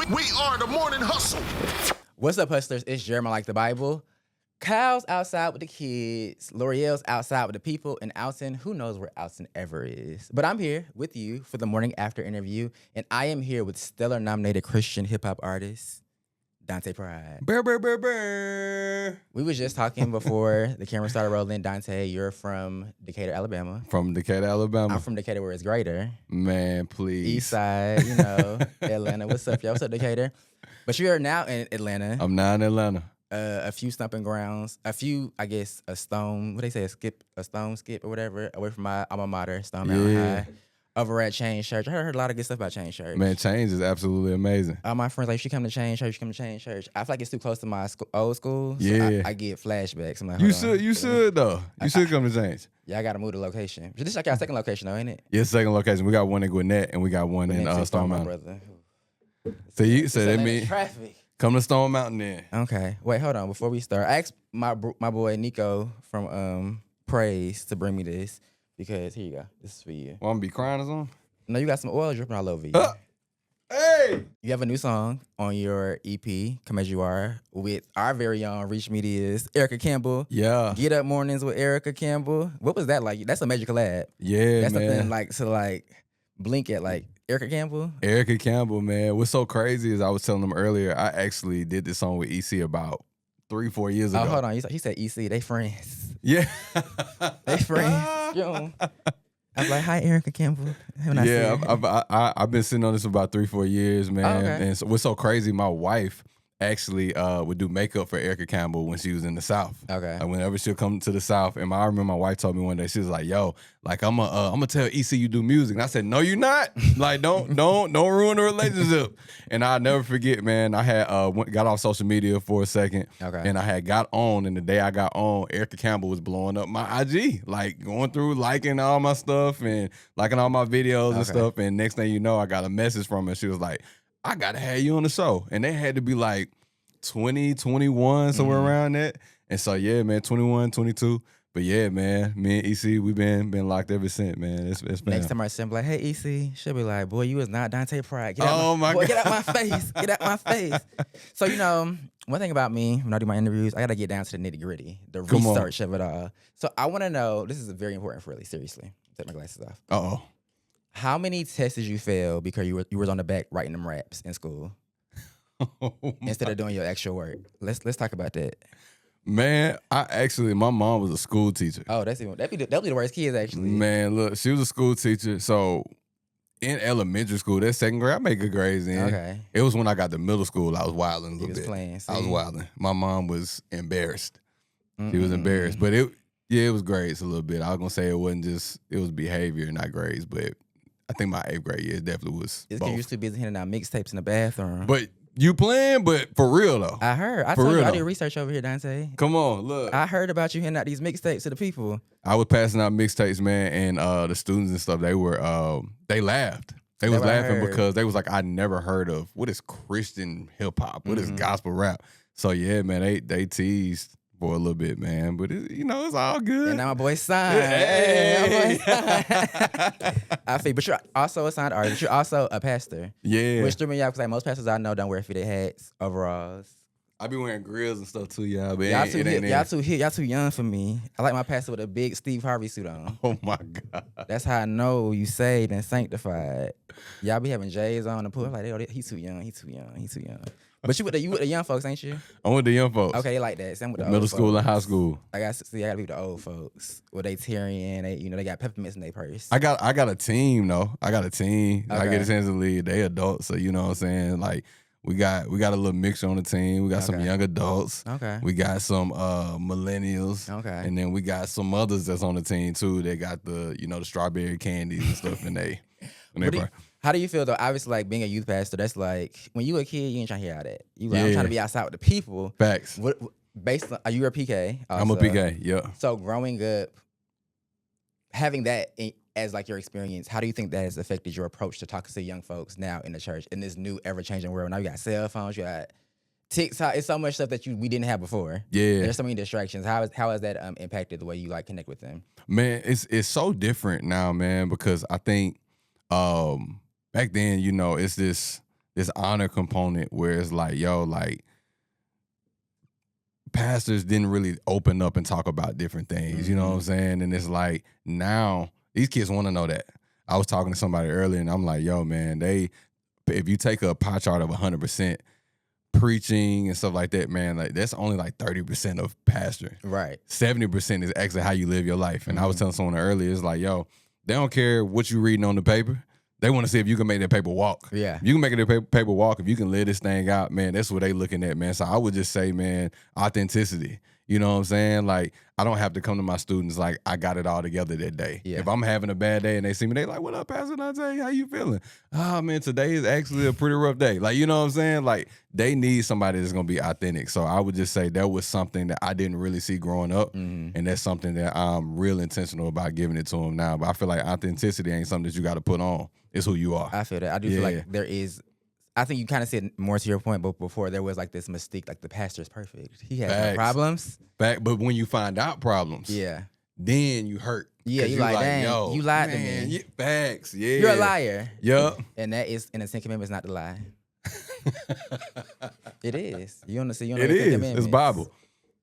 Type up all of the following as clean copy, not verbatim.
We are the morning hustle. What's up, hustlers? It's JeremiahLikeTheBible. Kyle's outside with the kids. L'Oreal's outside with the people. And Alton, who knows where Alton ever is. But I'm here with you for the morning after interview. And I am here with stellar nominated Christian hip-hop artist, Dante Pride. Brr, brr, brr, brr. We was just talking before the camera started rolling. Dante, you're from Decatur, Alabama. From Decatur, Alabama. I'm from Decatur, where it's greater. Man, please. East side, Atlanta. What's up, y'all? What's up, Decatur? But you're now in Atlanta. I'm now in Atlanta. A few stomping grounds, a few, I guess, a stone skip or whatever, away from my alma mater, Stone Mountain High, over at Change Church. I heard a lot of good stuff about Change Church. Man, Change is absolutely amazing. All my friends like, you should come to Change Church, I feel like it's too close to my old school, so Yeah. I get flashbacks. I'm like, You hold on. should though. You should come to Change. Yeah, I got to move the location. But this is like our second location, though, ain't it? Yeah, second location. We got one in Gwinnett and we got one in Next to Stone my Mountain. brother. So that Atlanta means traffic. come to Stone Mountain then. Okay. Wait, hold on. Before we start, I asked my boy Nico from Praise to bring me this because here you go. This is for you. Want to be crying or something? No, you got some oil dripping all over you. Hey! You have a new song on your EP, Come As You Are, with our very own Reach Media's Erica Campbell. Yeah. Get Up Mornings with Erica Campbell. What was that like? That's a major collab. Yeah, That's man. something like to blink at Erica Campbell. Erica Campbell, man. What's so crazy is I was telling them earlier, I actually did this song with EC about 3-4 years ago. Oh, hold on. He said EC. They friends. Yeah. They friends. Yo. I was like, hi, Erica Campbell. I've been sitting on this for about 3-4 years, man. Oh, okay. And so what's so crazy, my wife actually would do makeup for Erica Campbell when she was in the South. Okay. Like whenever she'll come to the South, and I remember my wife told me one day, she was like, "Yo, like I'm gonna tell EC you do music." And I said, "No, you're not. Like don't ruin the relationship." And I'll never forget, man. I had got off social media for a second, Okay. and I had got on, and the day I got on, Erica Campbell was blowing up my IG, like going through liking all my stuff and liking all my videos and stuff. And next thing you know, I got a message from her. She was like, I gotta have you on the show. And they had to be like 20, 21, somewhere around that. And so yeah, man, 21, 22. But yeah, man, me and EC, we been locked ever since, man. It's been Next time I see him, like, hey, EC, she'll be like, boy, you is not Dante Pride. Get Oh, my God. Get out my face. Get out my face. So, one thing about me, when I do my interviews, I got to get down to the nitty gritty, the Come on. research of it all. So I want to know, this is very important for really, seriously. Take my glasses off. Uh-oh. How many tests did you fail because you was on the back writing them raps in school instead of doing your actual work? Let's talk about that. Man, my mom was a school teacher. Oh, that'd be the worst kids, actually. Man, look, she was a school teacher. So in elementary school, that second grade, I made good grades in. Okay. It was when I got to middle school, I was wilding a little You was bit. playing, I was see? wilding. My mom was embarrassed. She was embarrassed. But it was grades a little bit. I was gonna say it was behavior, not grades, but I think my 8th grade year definitely was It's because both. you used to be busy handing out mixtapes in the bathroom. But you playing, but for real though. I heard. I For told you real, I though. did research over here, Dante. Come on, look. I heard about you handing out these mixtapes to the people. I was passing out mixtapes, man, and the students and stuff, they laughed. They was what I laughing heard. because they was like, I never heard of what is Christian hip hop, what is gospel rap. So yeah, man, they teased for a little bit, man. But it's all good. And now my boy signed. Hey. I feel, but you're also a signed artist. You're also a pastor. Yeah. Which threw me off because most pastors I know don't wear fitted hats, overalls. I be wearing grills and stuff too, y'all. But Y'all it too ain't hip. it. Y'all too young for me. I like my pastor with a big Steve Harvey suit on. Oh my God. That's how I know you saved and sanctified. Y'all be having J's on the pool. I'm like, oh, he's too young. He's too young. But you with the young folks, ain't you? I'm with the young folks. Okay, they like that. Same with the Middle old school folks. and high school. I gotta be with the old folks. With they Tyrion, they got peppermints in their purse. I got a team though. I got a team. I Okay. get a chance to lead. They adults, so you know what I'm saying. Like we got a little mixture on the team. We got some Okay. young adults. Okay. We got some millennials. Okay. And then we got some others that's on the team too. They got the the strawberry candies and stuff in they. How do you feel though? Obviously, like being a youth pastor, that's like when you a kid, you ain't trying to hear all that. You like, I'm Yeah. trying to be outside with the people. Facts. What based on, are you a PK? I'm a also? PK. Yeah. So growing up, having that as like your experience, how do you think that has affected your approach to talking to young folks now in the church in this new ever changing world? Now you got cell phones, you got TikTok. It's so much stuff that we didn't have before. Yeah. There's so many distractions. How has that impacted the way you like connect with them? Man, it's so different now, man, because I think back then, it's this this honor component where it's like, yo, like pastors didn't really open up and talk about different things. You know what I'm saying? And it's like now these kids want to know that. I was talking to somebody earlier and I'm like, yo, man, if you take a pie chart of 100% preaching and stuff like that, man, like that's only like 30% of pastoring. Right. 70% is actually how you live your life. And I was telling someone earlier, it's like, yo, they don't care what you reading on the paper. They want to see if you can make that paper walk. Yeah. If you can make that paper walk, if you can live this thing out, man, that's what they looking at, man. So I would just say, man, authenticity. You know what I'm saying? Like, I don't have to come to my students like I got it all together that day. Yeah. If I'm having a bad day and they see me, they like, what up, Pastor Dante? How you feeling? Oh, man, today is actually a pretty rough day. Like, you know what I'm saying? Like, they need somebody that's going to be authentic. So I would just say that was something that I didn't really see growing up. And that's something that I'm real intentional about giving it to them now. But I feel like authenticity ain't something that you got to put on. It's who you are. I feel that. I do feel like there is, I think you kind of said more to your point, but before there was like this mystique, like the pastor's perfect. He has no problems. But when you find out problems, then you hurt. Yeah, you like, dang, yo, you lied man, to me. Facts, yeah. You're a liar. Yup. And that is, in the 10 Commandments, not to lie. It is. You understand? It is. It's Bible.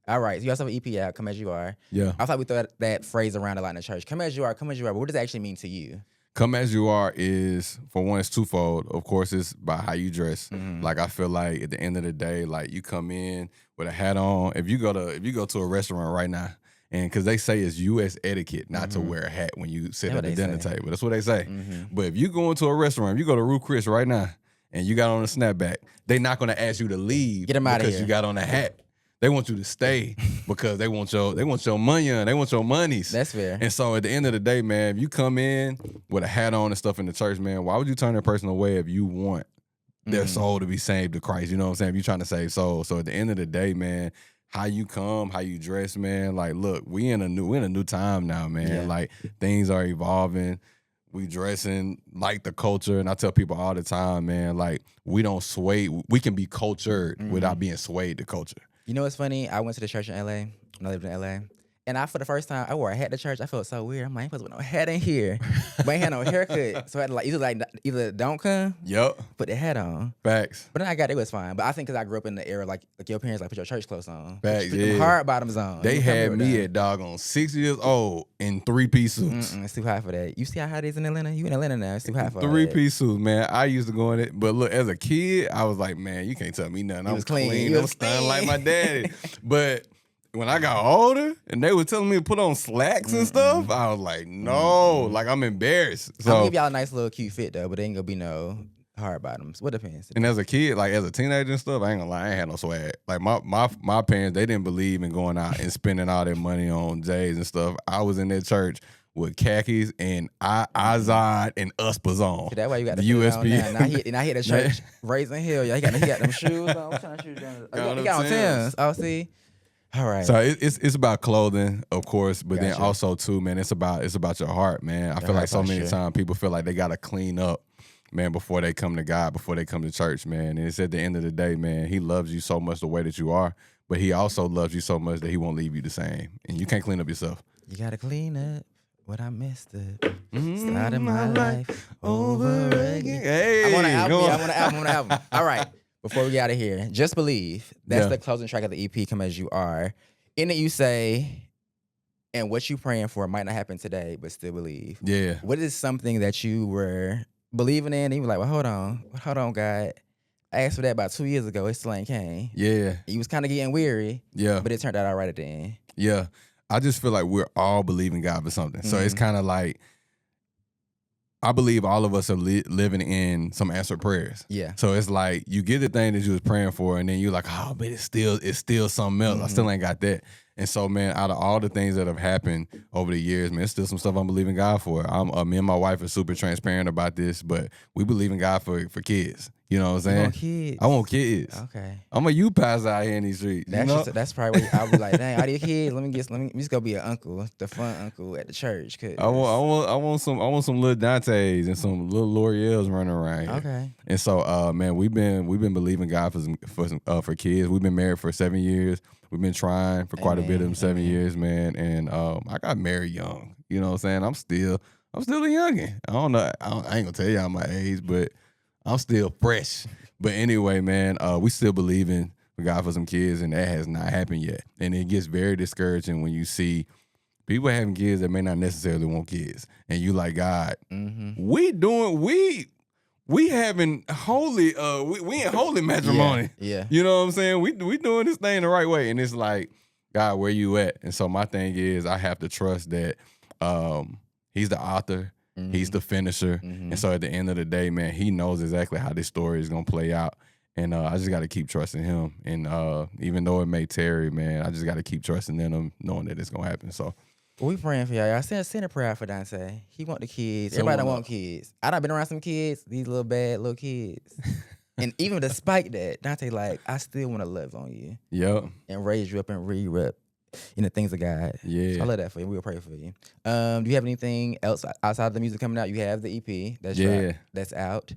All right. So you also have an EP out, Come As You Are. Yeah. I thought we throw that phrase around a lot in the church. Come as you are, come as you are. But what does that actually mean to you? Come as you are is, for one, it's twofold. Of course, it's by how you dress. Like, I feel like at the end of the day, like you come in with a hat on. If you go to a restaurant right now, and because they say it's U.S. etiquette not to wear a hat when you sit at the dinner table. That's what they say. But if you go into a restaurant, if you go to Ruth Chris right now, and you got on a snapback, they're not going to ask you to leave Get them out of because here. you got on a hat. They want you to stay because they want your money and they want your monies. That's fair. And so at the end of the day, man, if you come in with a hat on and stuff in the church, man, why would you turn that person away if you want their soul to be saved to Christ? You know what I'm saying? If you're trying to save souls. So at the end of the day, man, how you come, how you dress, man, like, look, we're in a new time now, man. Yeah. Like, things are evolving. We dressing like the culture, and I tell people all the time, man, like, we don't sway. We can be cultured without being swayed to culture. You know what's funny? I went to the church in LA. When I lived in LA. And for the first time, I wore a hat to church. I felt so weird. I'm like, I ain't supposed to wear no hat in here. But I ain't had no haircut. So I had to either don't come, put the hat on. Facts. But then it was fine. But I think because I grew up in the era, like your parents put your church clothes on. Facts, Put them hard bottoms on. They had me at doggone 6 years old in 3-piece suits. It's too hot for that. You see how hot it is in Atlanta? You in Atlanta now. It's too hot for 3-piece suits, man. I used to go in it. But look, as a kid, I was like, man, you can't tell me nothing. I was clean. I was stunned like my daddy. But when I got older and they were telling me to put on slacks and stuff, I was like, no, like I'm embarrassed. So I'll give y'all a nice little cute fit though, but it ain't gonna be no hard bottoms. What depends? And as a kid, like as a teenager and stuff, I ain't gonna lie, I ain't had no swag. Like my parents, they didn't believe in going out and spending all their money on J's and stuff. I was in that church with khakis and Izod and Uspers on. That's why you got the USP. Now he at the church raising hell. He got them shoes on. What kind of shoes doing? He got on Timbs. Oh, see. All right. So it's about clothing, of course, but Gotcha. then also too, man, it's about your heart, man. I feel like so many times people feel like they gotta clean up, man, before they come to God, before they come to church, man. And it's at the end of the day, man, He loves you so much the way that you are, but He also loves you so much that He won't leave you the same. And you can't clean up yourself. You gotta clean up what I messed up. Started my life over again. Hey, I want an album. All right. Before we get out of here, Just Believe. That's the closing track of the EP, Come As You Are. In it, you say, and what you praying for might not happen today, but still believe. Yeah. What is something that you were believing in? And you were like, well, hold on, God. I asked for that about 2 years ago. It still ain't came. Yeah. You was kind of getting weary. Yeah. But it turned out all right at the end. Yeah. I just feel like we're all believing God for something. So it's kind of like, I believe all of us are living in some answered prayers. Yeah. So it's like you get the thing that you was praying for, and then you're like, oh, but it's still something else. I still ain't got that. And so, man, out of all the things that have happened over the years, man, it's still some stuff I'm believing God for. Me and my wife are super transparent about this, but we believe in God for kids. You know what I'm saying? You want kids? I want kids. Okay. I'm a youth pastor out here in these streets. That's probably where I'll be like, dang, all these kids, let me just go be an uncle, the fun uncle at the church. I want some little Dantes and some little L'Oreals running around here. Okay. And so, man, we've been believing God for kids. We've been married for 7 years. We've been trying for quite a bit of them 7 years, man. And I got married young. You know what I'm saying? I'm still a youngin'. I don't know. I ain't gonna tell y'all my age, but I'm still fresh. But anyway, man, we still believe in God for some kids, and that has not happened yet. And it gets very discouraging when you see people having kids that may not necessarily want kids, and you like, God, we having holy, we in holy matrimony. Yeah. You know what I'm saying? We doing this thing the right way, and it's like, God, where you at? And so my thing is, I have to trust that He's the author. He's the finisher. And so at the end of the day, man, He knows exactly how this story is going to play out. And I just got to keep trusting Him. And even though it may tarry, man, I just got to keep trusting in Him, knowing that it's going to happen. So we praying for y'all. Y'all send a prayer for Dante. He want the kids. Everybody don't want kids. I done been around some kids, these little bad little kids. And even despite that, Dante like, I still want to love on you. Yep. And raise you up and rear you up in the things of God. Yeah. So I love that for you. We'll pray for you. Do you have anything else outside of the music coming out? You have the EP that's out.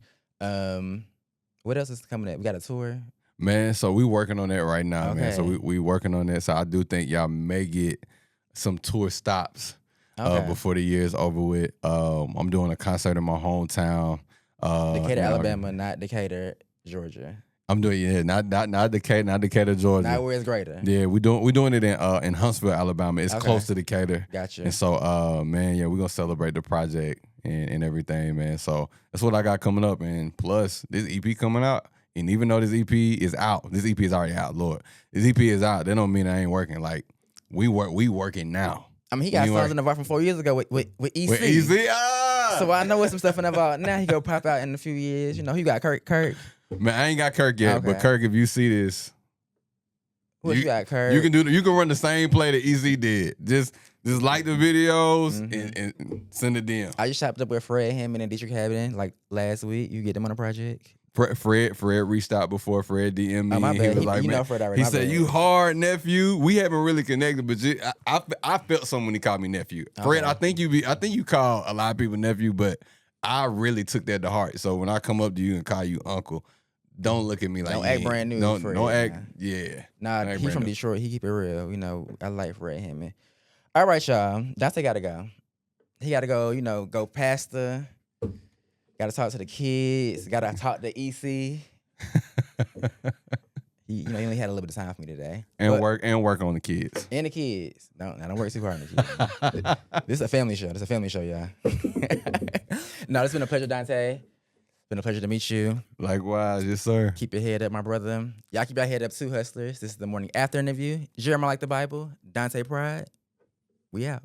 What else is coming up? We got a tour. Man, so we working on that right now, man. So Okay. we working on that. So I do think y'all may get some tour stops before the year's over with. I'm doing a concert in my hometown. Decatur, Alabama, not Decatur, Georgia. I'm doing not Decatur, Georgia. Not where it's greater. Yeah, we doing it in Huntsville, Alabama. It's close to Decatur. Gotcha. And so, man, yeah, we're gonna celebrate the project and everything, man. So that's what I got coming up. And plus, this EP coming out. And even though this EP is out, this EP is already out, Lord. This EP is out. That don't mean I ain't working. Like we working now. I mean, he got songs in the vault from 4 years ago with EC. With EC, So I know what some stuff in the vault. Now he go pop out in a few years. You know, he got Kirk. Man, I ain't got Kirk yet, Okay. but Kirk, if you see this, You got Kirk. You can run the same play that EZ did. Just like the videos and send it in. I just chopped up with Fred Hammond and Dietrich Hammond like last week. You get them on a project. Fred reached out before. Fred DM'd me. Oh, my He bad. was like, You man, know Fred already. he My said, bad. "You hard, nephew." We haven't really connected, but I felt something when he called me nephew. Fred, Okay. I think you call a lot of people nephew, but I really took that to heart. So when I come up to you and call you uncle, don't look at me like Don't act brand new. Don't Fred, act. man. Yeah. Nah, Don't act he brand from new. Detroit. He keep it real. You know, I like Fred Hammond. All right, y'all. Dante gotta go. He gotta go. You know, go pastor. Gotta talk to the kids. Gotta talk to EC. He only had a little bit of time for me today. And work on the kids. And the kids. Don't work too hard on the kids. This is a family show. This is a family show, y'all. No, it's been a pleasure, Dante. It's been a pleasure to meet you. Likewise, yes, sir. Keep your head up, my brother. Y'all keep your head up too, hustlers. This is the morning after interview. Jeremiah Like the Bible. Dante Pride. We out.